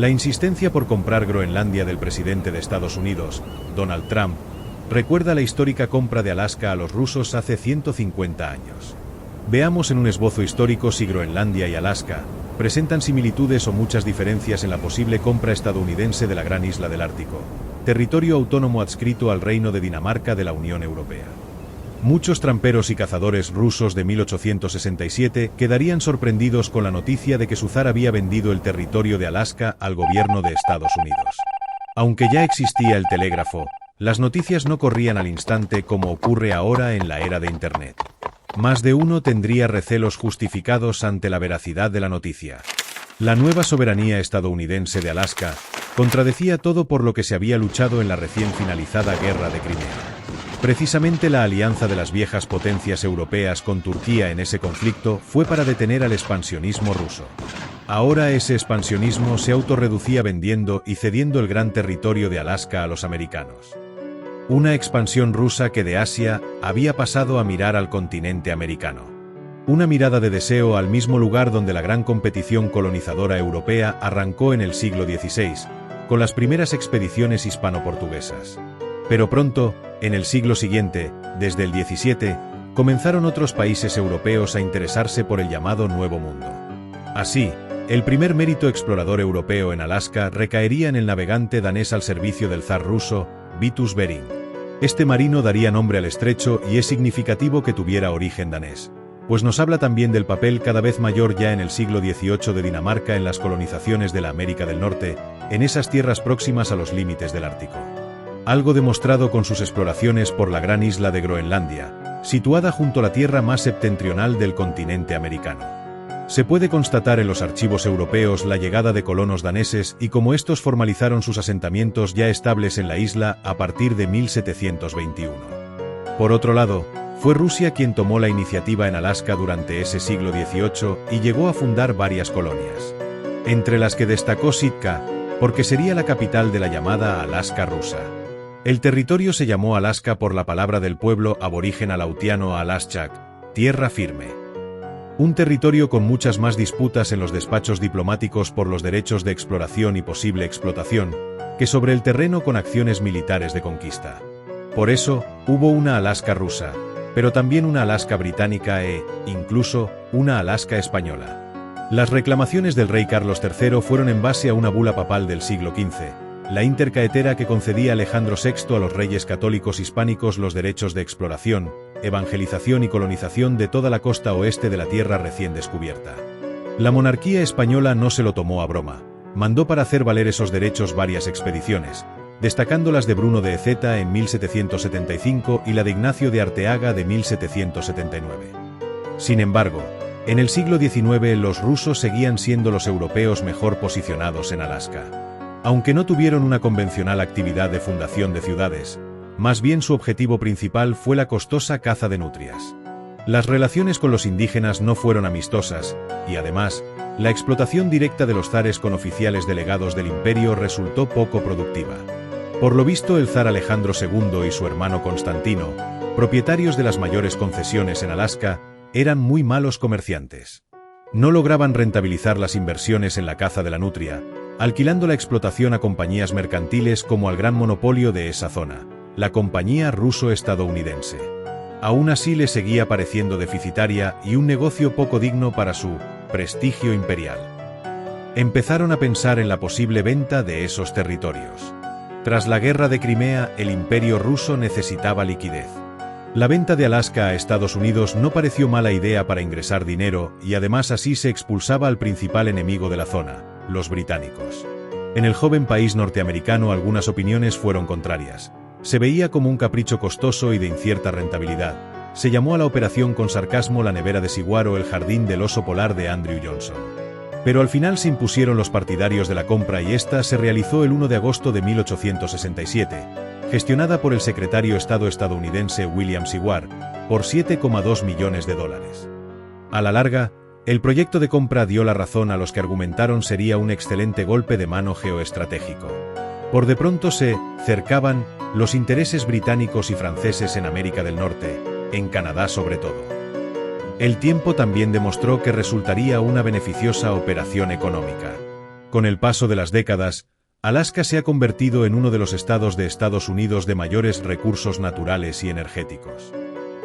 La insistencia por comprar Groenlandia del presidente de Estados Unidos, Donald Trump, recuerda la histórica compra de Alaska a los rusos hace 150 años. Veamos en un esbozo histórico si Groenlandia y Alaska presentan similitudes o muchas diferencias en la posible compra estadounidense de la gran isla del Ártico, territorio autónomo adscrito al Reino de Dinamarca de la Unión Europea. Muchos tramperos y cazadores rusos de 1867 quedarían sorprendidos con la noticia de que su zar había vendido el territorio de Alaska al gobierno de Estados Unidos. Aunque ya existía el telégrafo, las noticias no corrían al instante como ocurre ahora en la era de Internet. Más de uno tendría recelos justificados ante la veracidad de la noticia. La nueva soberanía estadounidense de Alaska contradecía todo por lo que se había luchado en la recién finalizada Guerra de Crimea. Precisamente la alianza de las viejas potencias europeas con Turquía en ese conflicto fue para detener al expansionismo ruso. Ahora ese expansionismo se autorreducía vendiendo y cediendo el gran territorio de Alaska a los americanos. Una expansión rusa que de Asia había pasado a mirar al continente americano. Una mirada de deseo al mismo lugar donde la gran competición colonizadora europea arrancó en el siglo XVI, con las primeras expediciones hispano-portuguesas. Pero pronto, en el siglo siguiente, desde el XVII, comenzaron otros países europeos a interesarse por el llamado Nuevo Mundo. Así, el primer mérito explorador europeo en Alaska recaería en el navegante danés al servicio del zar ruso, Vitus Bering. Este marino daría nombre al estrecho y es significativo que tuviera origen danés, pues nos habla también del papel cada vez mayor ya en el siglo XVIII de Dinamarca en las colonizaciones de la América del Norte, en esas tierras próximas a los límites del Ártico. Algo demostrado con sus exploraciones por la gran isla de Groenlandia, situada junto a la tierra más septentrional del continente americano. Se puede constatar en los archivos europeos la llegada de colonos daneses y cómo estos formalizaron sus asentamientos ya estables en la isla a partir de 1721. Por otro lado, fue Rusia quien tomó la iniciativa en Alaska durante ese siglo XVIII y llegó a fundar varias colonias, entre las que destacó Sitka, porque sería la capital de la llamada Alaska rusa. El territorio se llamó Alaska por la palabra del pueblo aborigen alautiano Alaskchak, tierra firme. Un territorio con muchas más disputas en los despachos diplomáticos por los derechos de exploración y posible explotación, que sobre el terreno con acciones militares de conquista. Por eso, hubo una Alaska rusa, pero también una Alaska británica e, incluso, una Alaska española. Las reclamaciones del rey Carlos III fueron en base a una bula papal del siglo XV, la intercaetera que concedía Alejandro VI a los reyes católicos hispánicos los derechos de exploración, evangelización y colonización de toda la costa oeste de la tierra recién descubierta. La monarquía española no se lo tomó a broma, mandó para hacer valer esos derechos varias expediciones, destacando las de Bruno de Ezeta en 1775 y la de Ignacio de Arteaga de 1779. Sin embargo, en el siglo XIX los rusos seguían siendo los europeos mejor posicionados en Alaska. Aunque no tuvieron una convencional actividad de fundación de ciudades, más bien su objetivo principal fue la costosa caza de nutrias. Las relaciones con los indígenas no fueron amistosas, y además, la explotación directa de los zares con oficiales delegados del imperio resultó poco productiva. Por lo visto el zar Alejandro II y su hermano Constantino, propietarios de las mayores concesiones en Alaska, eran muy malos comerciantes. No lograban rentabilizar las inversiones en la caza de la nutria, alquilando la explotación a compañías mercantiles como al gran monopolio de esa zona, la compañía ruso-estadounidense. Aún así le seguía pareciendo deficitaria y un negocio poco digno para su prestigio imperial. Empezaron a pensar en la posible venta de esos territorios. Tras la Guerra de Crimea, el imperio ruso necesitaba liquidez. La venta de Alaska a Estados Unidos no pareció mala idea para ingresar dinero y además así se expulsaba al principal enemigo de la zona, los británicos. En el joven país norteamericano algunas opiniones fueron contrarias. Se veía como un capricho costoso y de incierta rentabilidad. Se llamó a la operación con sarcasmo la nevera de Siguar o el jardín del oso polar de Andrew Johnson. Pero al final se impusieron los partidarios de la compra y esta se realizó el 1 de agosto de 1867, gestionada por el secretario de Estado estadounidense William Seward, por $7,2 millones. A la larga, el proyecto de compra dio la razón a los que argumentaron sería un excelente golpe de mano geoestratégico. Por de pronto se cercaban los intereses británicos y franceses en América del Norte, en Canadá sobre todo. El tiempo también demostró que resultaría una beneficiosa operación económica. Con el paso de las décadas, Alaska se ha convertido en uno de los estados de Estados Unidos de mayores recursos naturales y energéticos.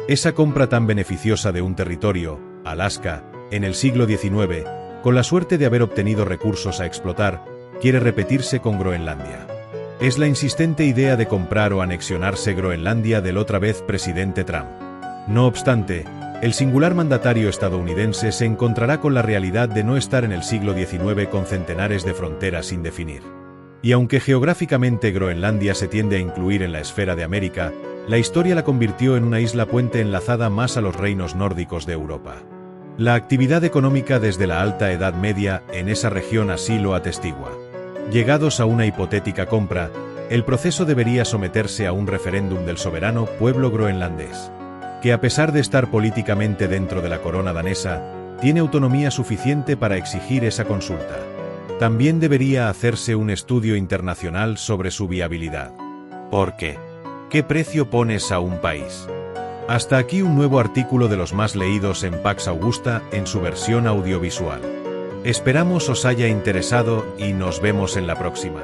Esa compra tan beneficiosa de un territorio, Alaska, en el siglo XIX, con la suerte de haber obtenido recursos a explotar, quiere repetirse con Groenlandia. Es la insistente idea de comprar o anexionarse Groenlandia del otra vez presidente Trump. No obstante, el singular mandatario estadounidense se encontrará con la realidad de no estar en el siglo XIX con centenares de fronteras sin definir. Y aunque geográficamente Groenlandia se tiende a incluir en la esfera de América, la historia la convirtió en una isla puente enlazada más a los reinos nórdicos de Europa. La actividad económica desde la Alta Edad Media en esa región así lo atestigua. Llegados a una hipotética compra, el proceso debería someterse a un referéndum del soberano pueblo groenlandés, que a pesar de estar políticamente dentro de la corona danesa, tiene autonomía suficiente para exigir esa consulta. También debería hacerse un estudio internacional sobre su viabilidad. ¿Por qué? ¿Qué precio pones a un país? Hasta aquí un nuevo artículo de los más leídos en Pax Augusta en su versión audiovisual. Esperamos os haya interesado y nos vemos en la próxima.